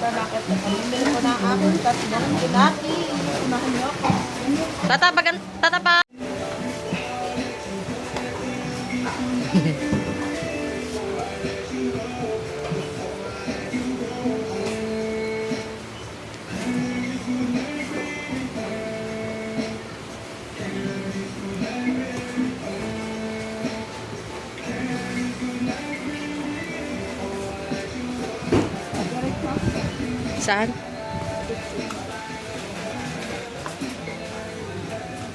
Bakit? Bumili ko ng aking tatlong binati. Unahan niyo ako. Tatapa. Saan?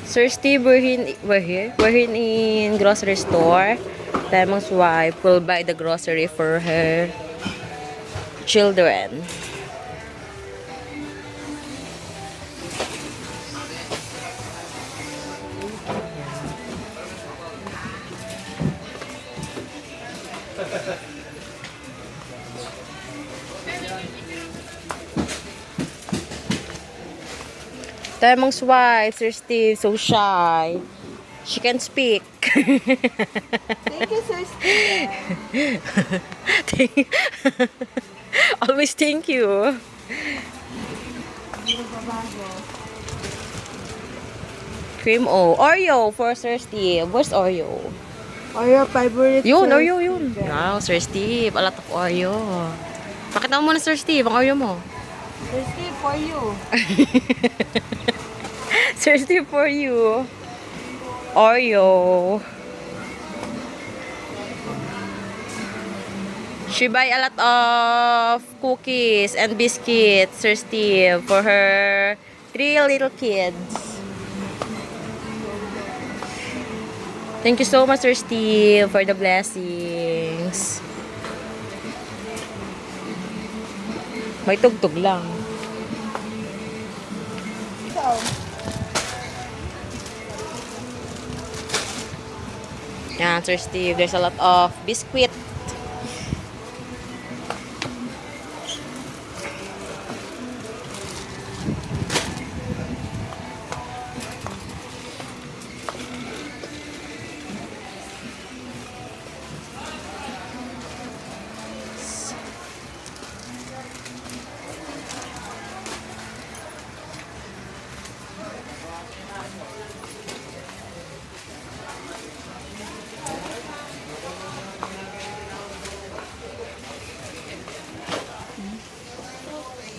Sir Steve, we're here. We're in grocery store. Diamond's wife will buy the grocery for her children. Diamond's wife, Sir Steve, so shy. She can speak. Thank you, Sir Steve. Always thank you. Cream O. Oreo for Sir Steve. Where's Oreo? Oreo favorite. Yun, Sir Oreo yun. Steve. Wow, Sir Steve. A lot of Oreo. Pakita mo muna, Sir Steve, ang Oreo mo. Sir Steve, for you. Sir Steve, for you. Oreo. She buy a lot of cookies and biscuits, Sir Steve, for her 3 little kids. Thank you so much, Sir Steve, for the blessings. May tugtog lang. So, Yan, Sir Steve, there's a lot of biscuit.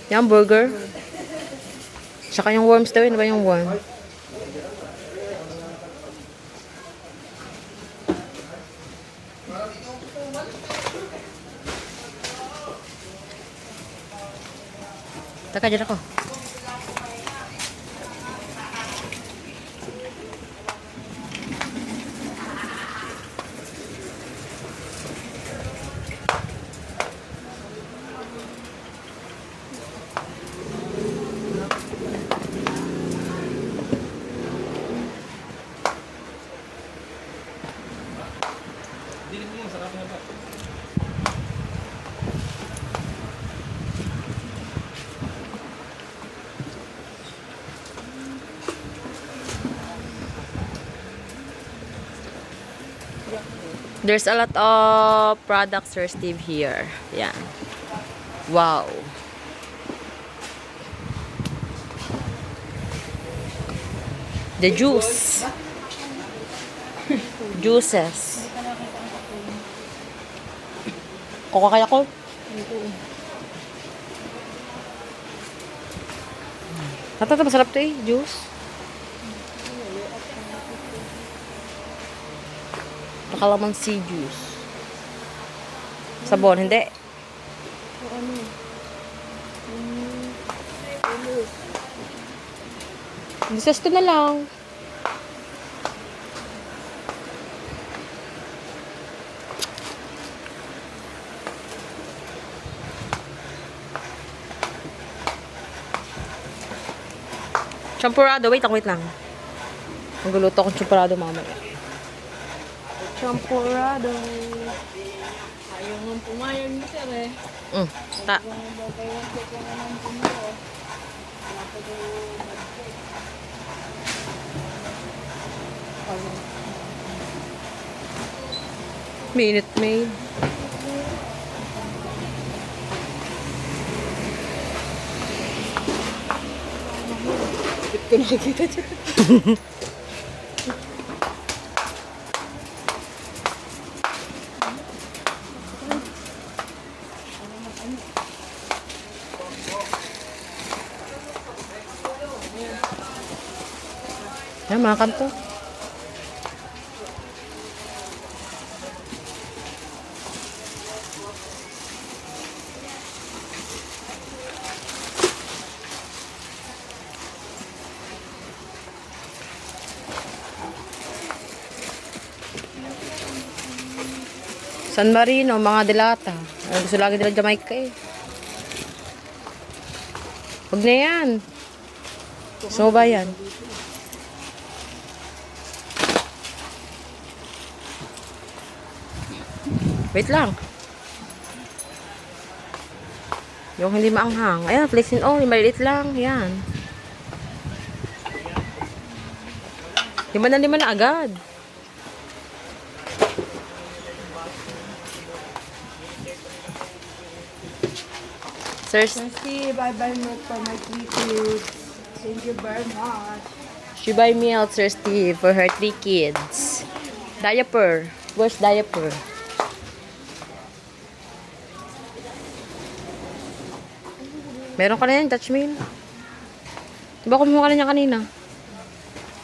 Yan, burger. Saka yung worms daw, ano ba yung worm? Taka, dyan ako. There's a lot of products, Sir Steve, here. Yan. Wow. The juice. Juices. Kuha kaya ko? Ito, masarap to eh. Juice. Calamansi juice. Sabon, hindi. Disas to na lang. Champurado. Wait lang. Magluluto akong champurado mamaya. champurado. Ayaw nga pumayag mo, sir eh. Ta. Minute Maid. Kung nakikita dyan. Yan, mga kanto. San Marino, mga delata. Ay, gusto lagi nila Jamaica eh. Huwag na yan. So ba yan? Wait lang. Yung hindi maanghang. Ayan, flex and only. Maliit lang. Yan. 5 na agad. Sir, Merci, bye-bye milk for my 3 kids. Thank you very much. she buy milk, Sir Steve, for her 3 kids. Diaper. Where's diaper? Meron ka na yan, touch me. Diba kumuha ka na niya kanina?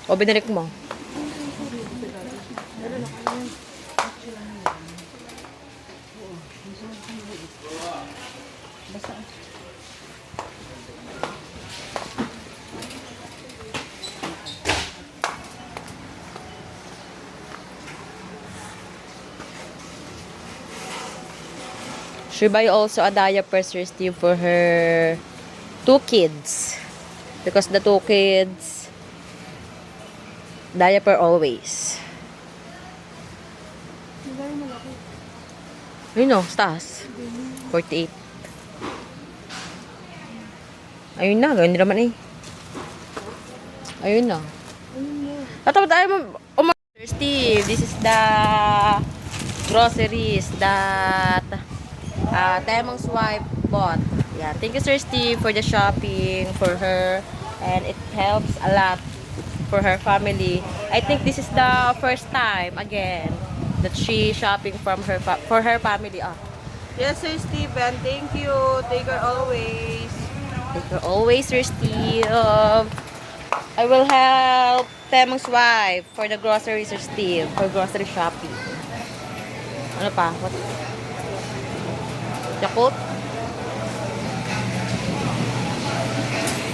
O binalik mo? She buy also a diaper, Sir Steve, for her 2 kids. Because the 2 kids, diaper always. Ayun o, taas. 48. Ayun na, gawin naman eh. Ayun na. Tatapos tayo mo. Sir Steve, this is the groceries that Temong's wife bought. Yeah, thank you, Sir Steve, for the shopping for her, and it helps a lot for her family. I think this is the first time again that she shopping from her for her family. Yes, Sir Steven. Thank you. Take her always. Take her always, Sir Steve. I will help Temong's wife for the groceries, Sir Steve, for grocery shopping. Ano pa? What? Yakult?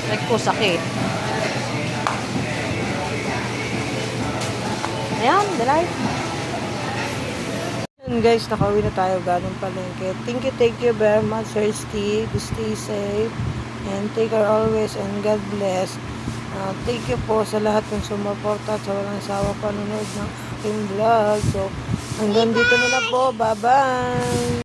Like ko, sakit. Ayan, delight. And guys, nakauwi na tayo ganong palengke. Thank you very much, Sir Steve. Stay safe and take care always, and God bless. Thank you po sa lahat ng sumuporta at sa walang sawa panonood ng aking vlog. So, hanggang dito na lang po. Bye-bye!